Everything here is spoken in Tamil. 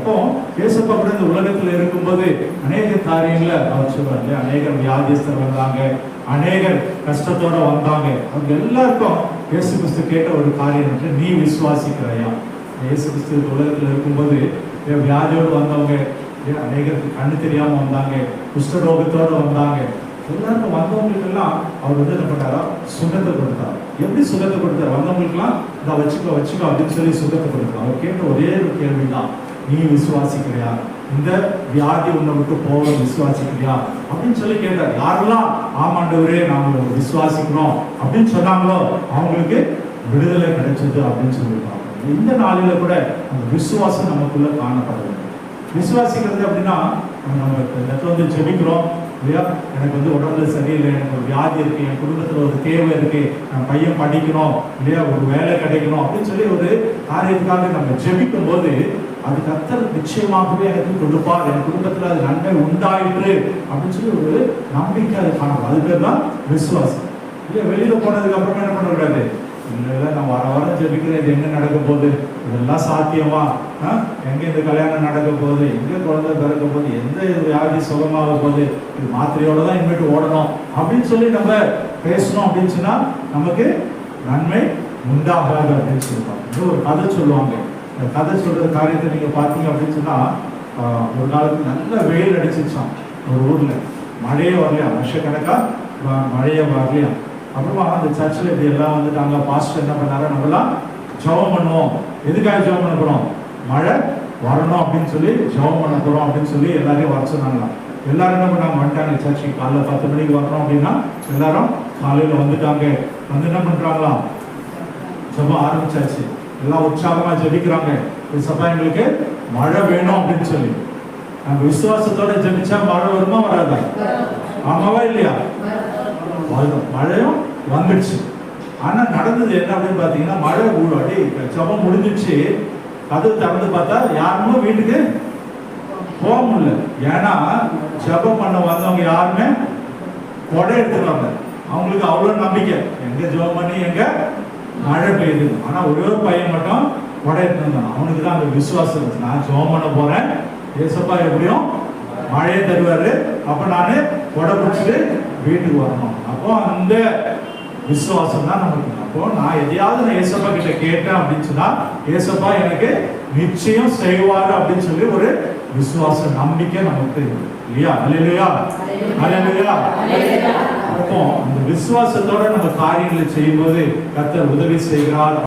அப்போ ஏசப்பா கூட இந்த உலகத்துல இருக்கும்போது அநேக காரியங்களை அவர் சொல்றாரு. அநேகர் வியாதிஸ்தர் வந்தாங்க, அநேகர் கஷ்டத்தோட வந்தாங்க. அவங்க எல்லாருக்கும் இயேசு கிறிஸ்து கேட்ட ஒரு காரியம், நீ விசுவாசிக்கிறாயா? இயேசு கிறிஸ்து உலகத்துல இருக்கும்போது வியாதியோடு வந்தவங்க, அநேகருக்கு கண்ணு தெரியாம வந்தாங்க, குஷ்டரோகத்தோடு வந்தாங்க. எல்லாருக்கும் வந்தவங்களுக்கு எல்லாம் அவர் என்ன பண்ணாரா? சுகத்தை கொடுத்தார். எப்படி சுகத்தை கொடுத்தார்? வந்தவங்களுக்கு எல்லாம் இதை வச்சுக்கோ வச்சுக்கோ அப்படின்னு சொல்லி சுகத்தை கொடுத்தார். அவர் கேட்ட ஒரே ஒரு கேள்விதான், நீ விசுவாசிக்கிறியா? இந்த வியாதி உன்னை விட்டு போக விசுவாசிக்கிறியா அப்படின்னு சொல்லி கேட்டார். யாரெல்லாம் ஆமாண்டவரே நாம விசுவாசிக்கிறோம் அப்படின்னு சொன்னாங்களோ அவங்களுக்கு விடுதலை கிடைச்சது அப்படின்னு சொல்லியிருக்காங்க. இந்த நாளில கூட அந்த விசுவாசம் நமக்குள்ள காணப்படுது. விசுவாசிக்கிறது அப்படின்னா நம்ம இடத்துல வந்து ஜெபிக்கிறோம் இல்லையா, எனக்கு வந்து உடம்புல சரியில்லை, எனக்கு ஒரு வியாதி இருக்கு, என் குடும்பத்துல ஒரு தேவை இருக்கு, நான் பையன் படிக்கணும் இல்லையா, ஒரு வேலை கிடைக்கணும் அப்படின்னு சொல்லி ஒரு காரியத்துக்காக நம்ம ஜெபிக்கும் போது அது கர்த்தர் நிச்சயமாகவே எனக்கு கொடுப்பார், என் குடும்பத்துல அது நன்மை உண்டாயிற்று அப்படின்னு சொல்லி ஒரு நம்பிக்கை அது காணப்படும். அது பேர் தான் விசுவாசம் இல்லையா. வெளியில போனதுக்கு அப்புறமா என்ன பண்ணக்கூடாது, இல்லை நான் வாரம் ஜெபிக்கிறேன், இது எங்க நடக்க போகுது, இதெல்லாம் சாத்தியமா, எங்க இந்த கல்யாணம் நடக்க போகுது, எங்க குழந்தை பிறக்க போகுது, எந்த வியாதி சுகமாக போகுது, இது மாத்திரையோட தான் இனிமேட்டு ஓடணும் அப்படின்னு சொல்லி நம்ம பேசணும் அப்படின்னு சொன்னா நமக்கு நன்மை உண்டாகாது அப்படின்னு சொல்லுவாங்க. ஒரு கதை சொல்லுவாங்க. இந்த கதை சொல்ற காரியத்தை நீங்க பார்த்தீங்க அப்படின்னு சொன்னா, ஒரு காலத்துக்கு நல்ல வெயில் அடிச்சிச்சான் ஒரு ஊர்ல, மழையே வரலையா, வருஷக்கணக்கா மழையே வரலையா. அப்புறமா அந்த சர்ச்சில் இப்படி எல்லாம் வந்துட்டாங்க. பாஸ்டர் என்ன பண்ணாரு, நம்மளாம் ஜெபம் பண்ணுவோம். எதுக்காக ஜெபம் பண்ண போறோம்? மழை வரணும் அப்படின்னு சொல்லி ஜெபம் பண்ண போறோம் அப்படின்னு சொல்லி எல்லாரையும் வர சொன்னாங்களாம். எல்லாரும் என்ன பண்ணாங்க, வந்துட்டாங்க சர்ச்சுக்கு. காலைல 10 மணிக்கு வரணும் அப்படின்னா எல்லாரும் காலையில வந்துட்டாங்க. வந்து என்ன பண்றாங்களாம், ஜெபம் ஆரம்பிச்சாச்சு. எல்லாம் உற்சாகமா ஜெபிக்கிறாங்க. சபா எங்களுக்கு மழை வேணும் அப்படின்னு சொல்லி. நம்ம விசுவாசத்தோட ஜெபிச்சா மழை வருமா வராதா? ஆமாவா இல்லையா? மழையும் வந்துடுச்சு. ஆனா நடந்தது என்ன அப்படின்னு பாத்தீங்கன்னா, மழை ஊழி ஜபம் முடிஞ்சிச்சு, கதவு திறந்து பார்த்தா யாருமே வீட்டுக்கு போக முடியல. ஏன்னா ஜபம் பண்ண வந்தவங்க யாருமே கொடை எடுத்துருவாங்க. அவங்களுக்கு அவ்வளவு நம்பிக்கை, எங்க ஜபம் பண்ணி எங்க மழை பெய்யுது. ஆனா ஒரே ஒரு பையன் மட்டும் கொடை எடுத்து வந்தான். அவனுக்கு தான் அந்த விசுவாசம் இருக்கு, நான் ஜபம் பண்ண போறேன், ஏசப்பா எப்படியும் மழையை தருவாரு, அப்ப நானு கொடை பிடிச்சிட்டு வீட்டுக்கு வரணும். அப்போ அந்த விசுவாசம் தான் நமக்கு. அப்போ நான் எதையாவது நான் ஏசப்பா கிட்ட கேட்டேன் அப்படின்னு சொன்னா ஏசப்பா எனக்கு நிச்சயம் செய்வாரு அப்படின்னு சொல்லி ஒரு விசுவாச நம்பிக்கை நமக்கு இல்லையா? அல்லேலூயா, அல்லேலூயா. அப்போ அந்த விசுவாசத்தோட நம்ம காரியங்களை செய்யும்போது கர்த்தர் உதவி செய்கிறார்.